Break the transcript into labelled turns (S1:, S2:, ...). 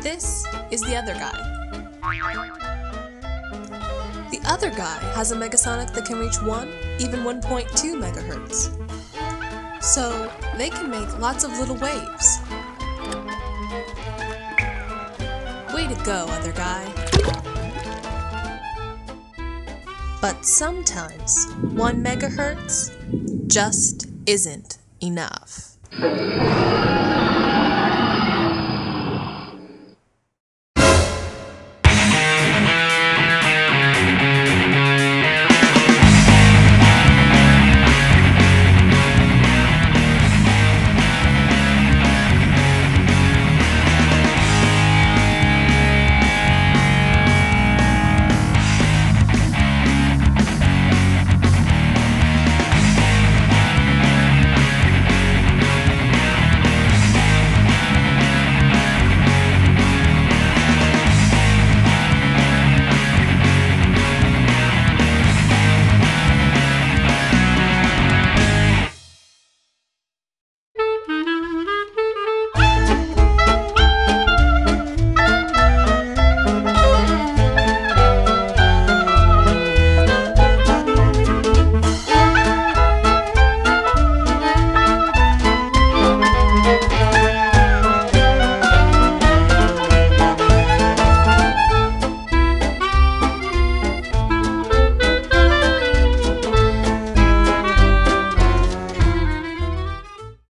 S1: This is the other guy. The other guy has a Megasonic that can reach 1, even 1.2 megahertz. So they can make lots of little waves. Way to go, other guy. But sometimes 1 megahertz just isn't enough.